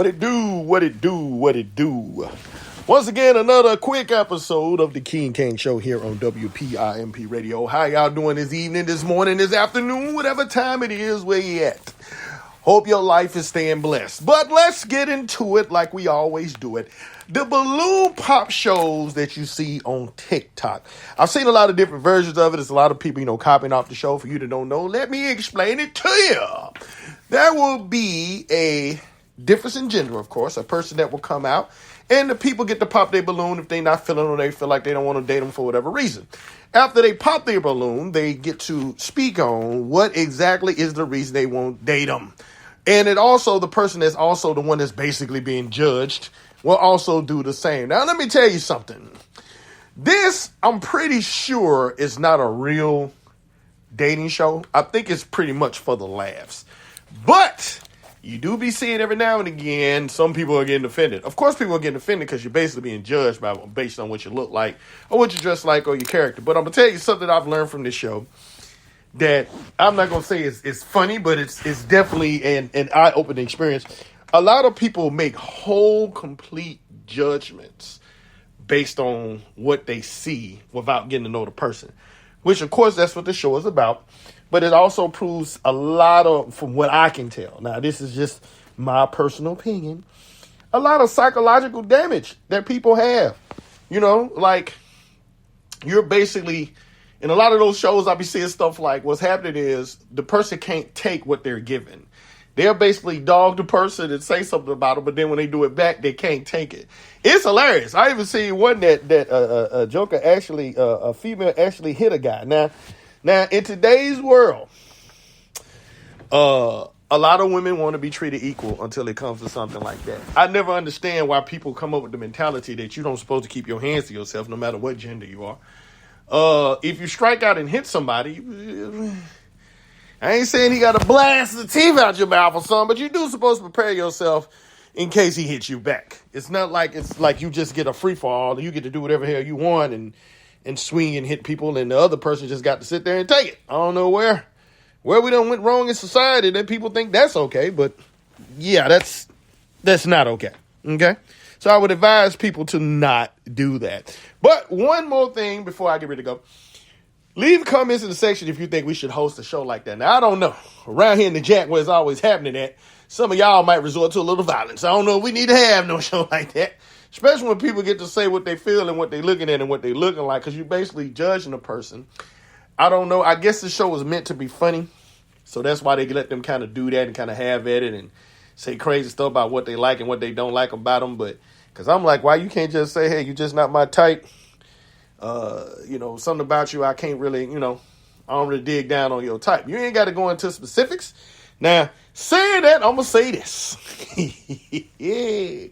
What it do, what it do, what it do. Once again, another quick episode of the King Kane Show here on WPIMP Radio. How y'all doing this evening, this morning, this afternoon, whatever time it is, where you at? Hope your life is staying blessed. But let's get into it like we always do it. The balloon pop shows that you see on TikTok. I've seen a lot of different versions of it. There's a lot of people, copying off the show. For you that don't know, let me explain it to you. There will be a difference in gender, of course, a person that will come out, and the people get to pop their balloon if they're not feeling or they feel like they don't want to date them for whatever reason. After they pop their balloon, they get to speak on what exactly is the reason they won't date them. And it also, the person that's also the one that's basically being judged will also do the same. Now, let me tell you something. This, I'm pretty sure, is not a real dating show. I think it's pretty much for the laughs. But you do be seeing every now and again, some people are getting offended. Of course, people are getting offended because you're basically being judged based on what you look like or what you dress like or your character. But I'm going to tell you something I've learned from this show that I'm not going to say it's funny, but it's definitely an eye-opening experience. A lot of people make whole, complete judgments based on what they see without getting to know the person, which, of course, that's what the show is about. But it also proves a lot of, from what I can tell, now this is just my personal opinion, a lot of psychological damage that people have. Like you're basically, in a lot of those shows, I'll be seeing stuff like what's happening is the person can't take what they're given. They'll basically dog the person and say something about it, but then when they do it back, they can't take it. It's hilarious. I even seen one that a joker actually, a female actually hit a guy. Now in today's world, a lot of women want to be treated equal until it comes to something like that. I never understand why people come up with the mentality that you don't supposed to keep your hands to yourself, no matter what gender you are. If you strike out and hit somebody, I ain't saying he got to blast the teeth out your mouth or something, but you do supposed to prepare yourself in case he hits you back. It's not like you just get a free fall and you get to do whatever hell you want and swing and hit people, and the other person just got to sit there and take it. I don't know where we done went wrong in society that people think that's okay, but yeah, that's not okay. Okay? So I would advise people to not do that. But one more thing before I get ready to go. Leave comments in the section if you think we should host a show like that. Now, I don't know. Around here in the Jack where it's always happening at, some of y'all might resort to a little violence. I don't know if we need to have no show like that. Especially when people get to say what they feel and what they looking at and what they looking like, because you're basically judging a person. I don't know. I guess the show was meant to be funny. So that's why they let them kind of do that and kind of have at it and say crazy stuff about what they like and what they don't like about them. But because I'm like, why you can't just say, hey, you just not my type. Something about you I can't really, I don't really dig down on your type. You ain't got to go into specifics. Now, saying that, I'm going to say this. Yeah.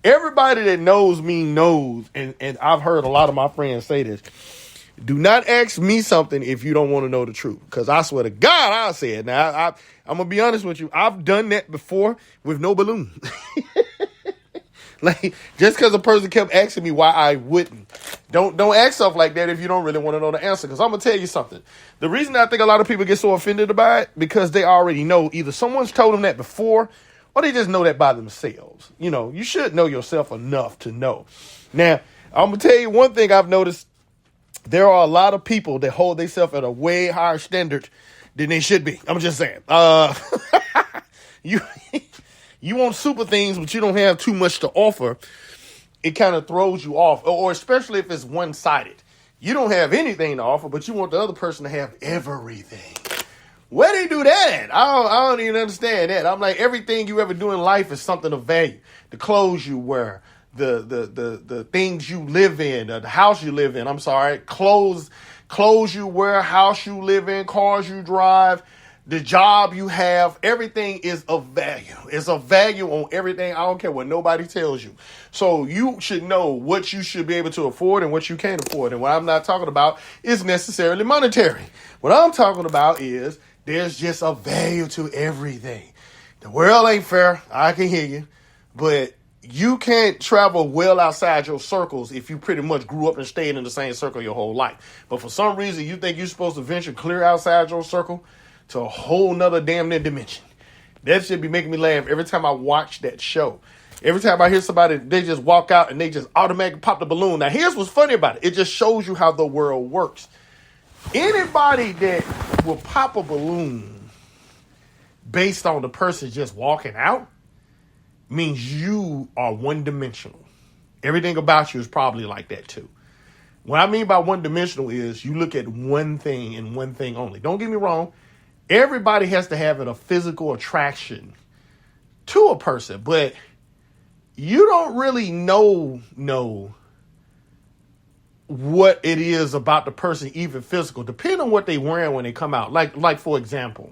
Everybody that knows me knows, and I've heard a lot of my friends say this, do not ask me something if you don't want to know the truth. Because I swear to God, I'll say it. Now, I'm going to be honest with you. I've done that before with no balloon. Like, just because a person kept asking me why I wouldn't. Don't ask stuff like that if you don't really want to know the answer. Because I'm going to tell you something. The reason I think a lot of people get so offended about it, because they already know either someone's told them that before or they just know that by themselves. You should know yourself enough to know. Now, I'm going to tell you one thing I've noticed. There are a lot of people that hold themselves at a way higher standard than they should be. I'm just saying. You want super things, but you don't have too much to offer. It kind of throws you off, or especially if it's one-sided. You don't have anything to offer, but you want the other person to have everything. Where they do that at? I don't even understand that. I'm like, everything you ever do in life is something of value. The clothes you wear, the things you live in, the house you live in. I'm sorry, clothes you wear, house you live in, cars you drive. The job you have, everything is of value. It's of value on everything. I don't care what nobody tells you. So you should know what you should be able to afford and what you can't afford. And what I'm not talking about is necessarily monetary. What I'm talking about is there's just a value to everything. The world ain't fair. I can hear you. But you can't travel well outside your circles if you pretty much grew up and stayed in the same circle your whole life. But for some reason, you think you're supposed to venture clear outside your circle to a whole nother damn near dimension. That shit be making me laugh every time I watch that show. Every time I hear somebody, they just walk out and they just automatically pop the balloon. Now, here's what's funny about it. It just shows you how the world works. Anybody that will pop a balloon based on the person just walking out means you are one-dimensional. Everything about you is probably like that too. What I mean by one-dimensional is you look at one thing and one thing only. Don't get me wrong. Everybody has to have a physical attraction to a person, but you don't really know what it is about the person, even physical, depending on what they wearing when they come out. Like for example,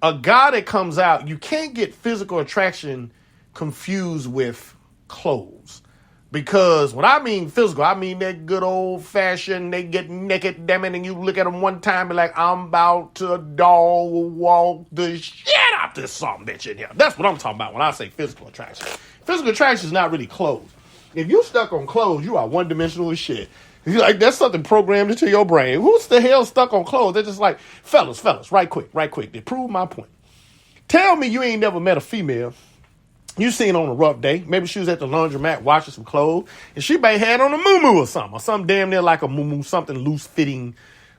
a guy that comes out, you can't get physical attraction confused with clothes. Because when I mean physical, I mean that good old fashioned, they get naked, damn it, and you look at them one time and be like, I'm about to dog walk the shit out this something bitch in here. That's what I'm talking about when I say physical attraction. Physical attraction is not really clothes. If you stuck on clothes, you are one-dimensional as shit. You're like, that's something programmed into your brain. Who's the hell stuck on clothes? They're just like, fellas, right quick. They prove my point. Tell me you ain't never met a female you seen on a rough day. Maybe she was at the laundromat washing some clothes, and she may had on a muumuu or something damn near like a muumuu, something loose fitting,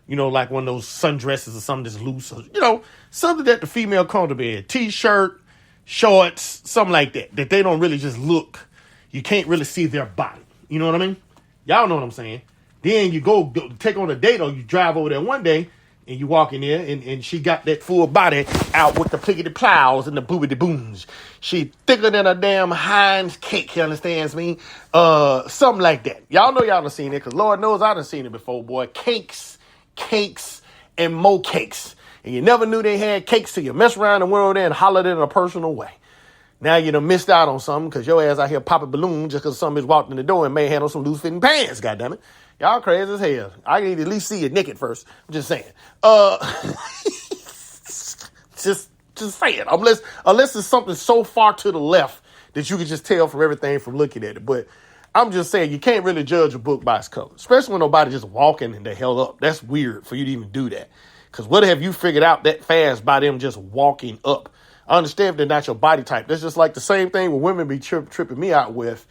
like one of those sundresses or something that's loose, or, something that the female comfortable in. T-shirt, shorts, something like that they don't really just look. You can't really see their body. You know what I mean? Y'all know what I'm saying. Then you go take on a date, or you drive over there one day, and you walk in there, and she got that full body out with the plickety plows and the boobity booms. She thicker than a damn Heinz cake, you understands me? Something like that. Y'all know y'all done seen it, because Lord knows I done seen it before, boy. Cakes, and more cakes. And you never knew they had cakes till you mess around and went over there and hollered in a personal way. Now you done missed out on something, because your ass out here popping balloons just because somebody's walked in the door and may have on some loose-fitting pants, goddammit. Y'all crazy as hell. I need to at least see you naked first. I'm just saying. Just saying. Unless it's something so far to the left that you can just tell from everything from looking at it. But I'm just saying, you can't really judge a book by its cover, especially when nobody just walking and they held up. That's weird for you to even do that. Because what have you figured out that fast by them just walking up? I understand if they're not your body type. That's just like the same thing when women be tripping me out with.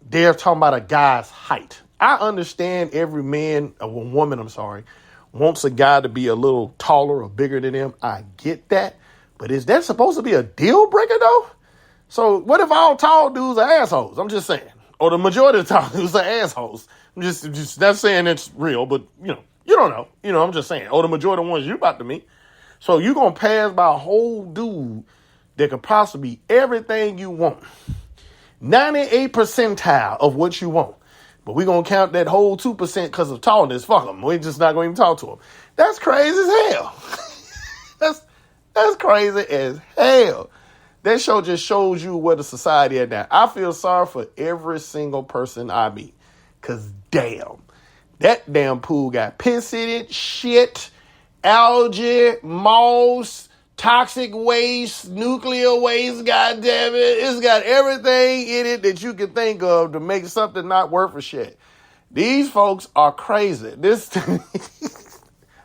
They're talking about a guy's height. I understand every man, or woman, wants a guy to be a little taller or bigger than them. I get that. But is that supposed to be a deal breaker, though? So what if all tall dudes are assholes? I'm just saying. Or the majority of the tall dudes are assholes. I'm just not saying it's real, but, you don't know. I'm just saying. Or the majority of the ones you about to meet. So you going to pass by a whole dude that could possibly be everything you want. 98 percentile of what you want. But we're going to count that whole 2% because of tallness. Fuck them. We're just not going to even talk to them. That's crazy as hell. That's crazy as hell. That show just shows you where the society is now. I feel sorry for every single person I meet. Because damn. That damn pool got piss in it, shit, algae, moss, toxic waste, nuclear waste, goddamn it. It's got everything in it that you can think of to make something not worth a shit. These folks are crazy.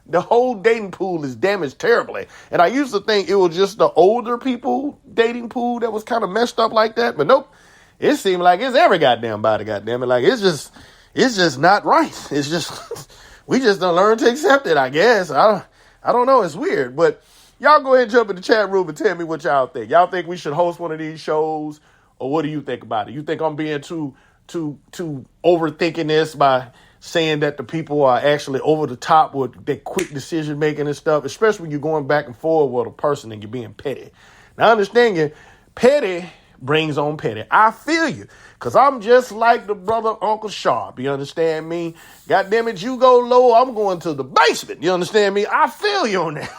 The whole dating pool is damaged terribly. And I used to think it was just the older people dating pool that was kind of messed up like that. But nope. It seemed like it's every goddamn body, goddamn it. Like it's just not right. It's just, we just don't learn to accept it, I guess. I don't know. It's weird, but y'all go ahead and jump in the chat room and tell me what y'all think. Y'all think we should host one of these shows, or what do you think about it? You think I'm being too overthinking this by saying that the people are actually over the top with their quick decision making and stuff, especially when you're going back and forth with a person and you're being petty. Now, I understand you, petty brings on petty. I feel you, because I'm just like the brother Uncle Sharp. You understand me? God damn it, you go low, I'm going to the basement. You understand me? I feel you on that.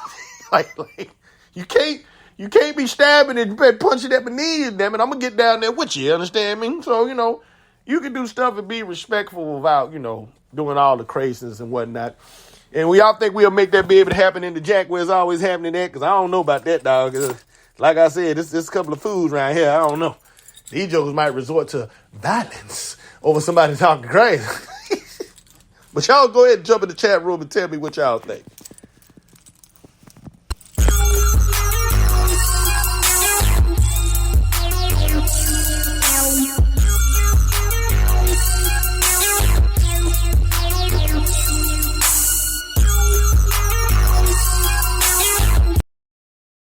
like you can't be stabbing and punching at my knees, damn it. I'm gonna get down there with you. You understand me? So, you can do stuff and be respectful without, doing all the craziness and whatnot. And we all think we'll make that be able to happen in the Jack where it's always happening at, because I don't know about that, dog. Like I said, this a couple of fools around here. I don't know. These jokers might resort to violence over somebody talking crazy. But y'all go ahead and jump in the chat room and tell me what y'all think.